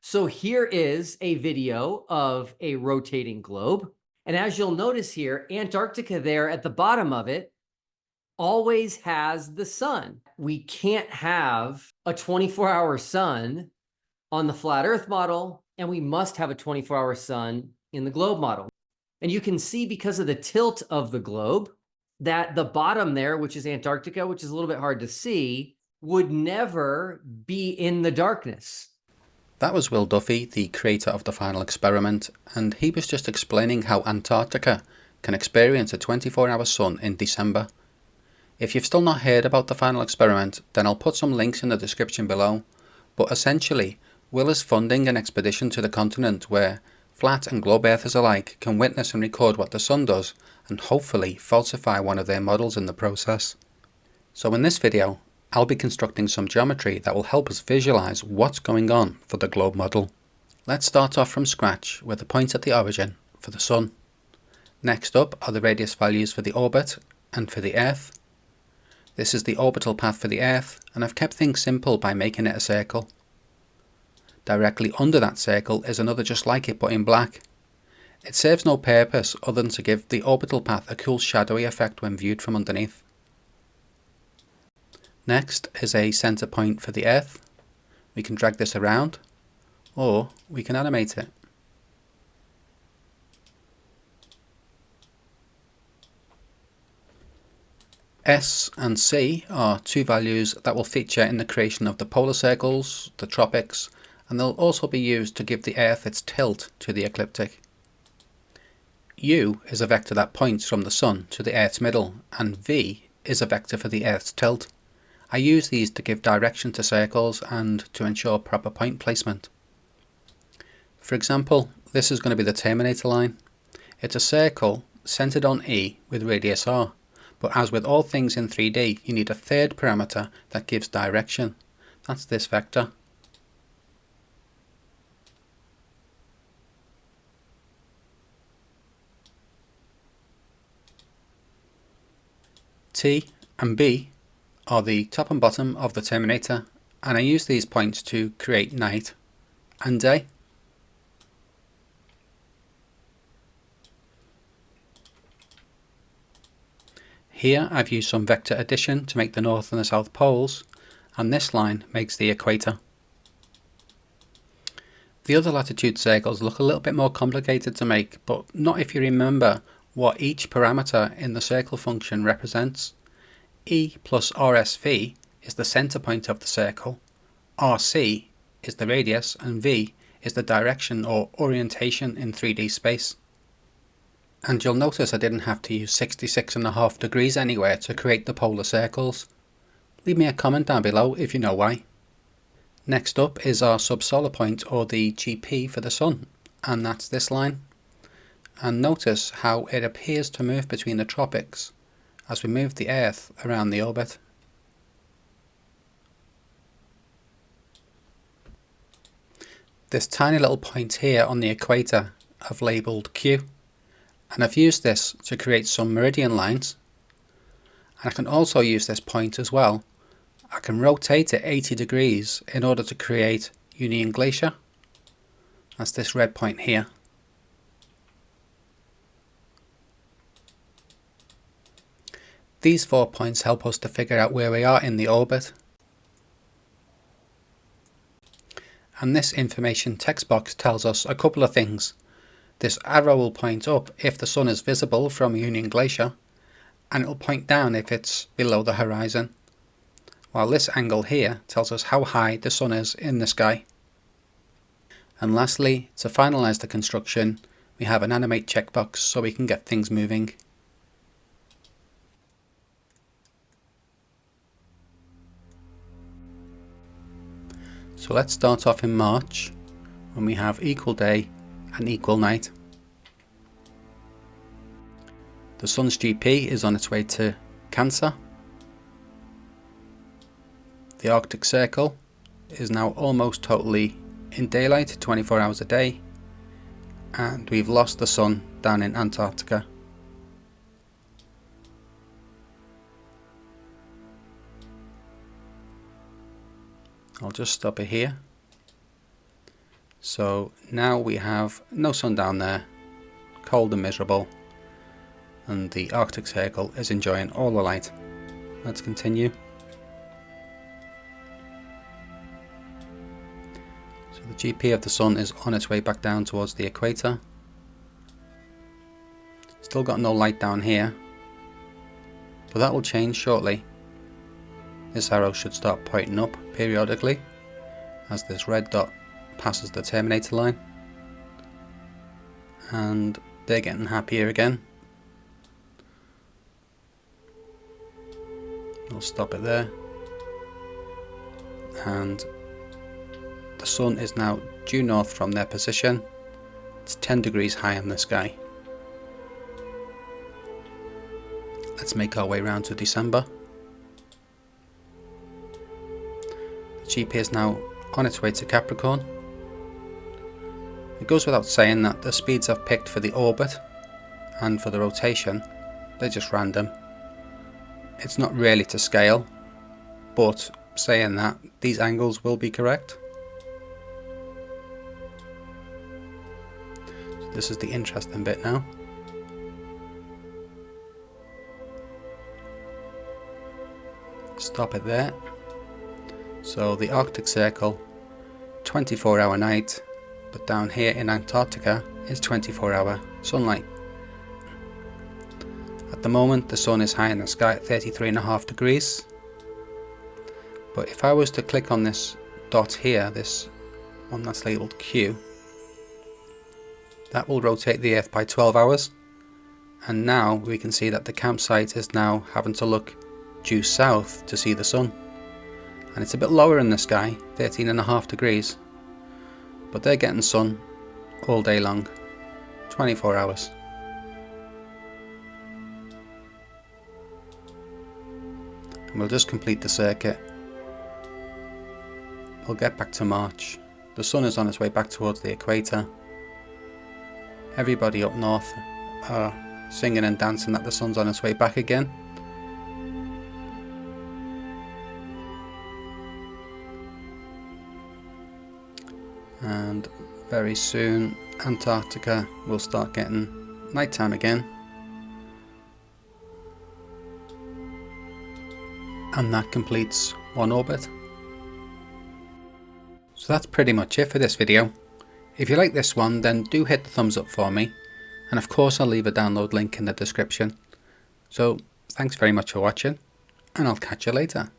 So here is a video of a rotating globe. And as you'll notice here, Antarctica there at the bottom of it always has the sun. We can't have a 24-hour sun on the flat Earth model, and we must have a 24-hour sun in the globe model. And you can see because of the tilt of the globe that the bottom there, which is Antarctica, which is a little bit hard to see, would never be in the darkness. That was Will Duffy, the creator of the final experiment, and he was just explaining how Antarctica can experience a 24-hour sun in December. If you've still not heard about the final experiment, then I'll put some links in the description below, but essentially, Will is funding an expedition to the continent where flat and globe earthers alike can witness and record what the sun does, and hopefully falsify one of their models in the process. So in this video, I'll be constructing some geometry that will help us visualize what's going on for the globe model. Let's start off from scratch with a point at the origin for the sun. Next up are the radius values for the orbit and for the Earth. This is the orbital path for the Earth, and I've kept things simple by making it a circle. Directly under that circle is another just like it but in black. It serves no purpose other than to give the orbital path a cool shadowy effect when viewed from underneath. Next is a center point for the Earth. We can drag this around, or we can animate it. S and C are two values that will feature in the creation of the polar circles, the tropics, and they'll also be used to give the Earth its tilt to the ecliptic. U is a vector that points from the Sun to the Earth's middle, and V is a vector for the Earth's tilt. I use these to give direction to circles and to ensure proper point placement. For example, this is going to be the terminator line. It's a circle centered on E with radius R, but as with all things in 3D, you need a third parameter that gives direction. That's this vector. T and B are the top and bottom of the terminator, and I use these points to create night and day. Here I've used some vector addition to make the north and the south poles, and this line makes the equator. The other latitude circles look a little bit more complicated to make, but not if you remember what each parameter in the circle function represents. E plus RSV is the center point of the circle, RC is the radius, and V is the direction or orientation in 3D space. And you'll notice I didn't have to use 66.5 degrees anywhere to create the polar circles. Leave me a comment down below if you know why. Next up is our subsolar point, or the GP for the Sun, and that's this line. And notice how it appears to move between the tropics as we move the Earth around the orbit. This tiny little point here on the equator I've labelled Q, and I've used this to create some meridian lines, and I can also use this point as well. I can rotate it 80 degrees in order to create Union Glacier. That's this red point here. These 4 points help us to figure out where we are in the orbit. And this information text box tells us a couple of things. This arrow will point up if the sun is visible from Union Glacier, and it will point down if it's below the horizon, while this angle here tells us how high the sun is in the sky. And lastly, to finalise the construction, we have an animate checkbox so we can get things moving. So let's start off in March, when we have equal day and equal night. The sun's GP is on its way to Cancer. The Arctic Circle is now almost totally in daylight, 24 hours a day, and we've lost the sun down in Antarctica. I'll just stop it here. So now we have no sun down there, cold and miserable, and the Arctic Circle is enjoying all the light. Let's continue. So the GP of the sun is on its way back down towards the equator. Still got no light down here, but that will change shortly. This arrow should start pointing up periodically as this red dot passes the terminator line, and they're getting happier again. We'll stop it there, and the sun is now due north from their position. It's 10 degrees high in the sky. Let's make our way round to December. The GP is now on its way to Capricorn. It goes without saying that the speeds I've picked for the orbit and for the rotation, they're just random. It's not really to scale, but saying that, these angles will be correct. So this is the interesting bit now. Stop it there. So the Arctic Circle, 24-hour night, but down here in Antarctica is 24-hour sunlight. At the moment the sun is high in the sky at 33.5 degrees, but if I was to click on this dot here, this one that's labelled Q, that will rotate the Earth by 12 hours, and now we can see that the campsite is now having to look due south to see the sun, and it's a bit lower in the sky, 13.5 degrees, but they're getting sun all day long, 24 hours. And we'll just complete the circuit. We'll get back to March. The sun is on its way back towards the equator. Everybody up north are singing and dancing that the sun's on its way back again. And very soon Antarctica will start getting nighttime again, and that completes one orbit. So that's pretty much it for this video. If you like this one, then do hit the thumbs up for me, and of course I'll leave a download link in the description. So thanks very much for watching, and I'll catch you later.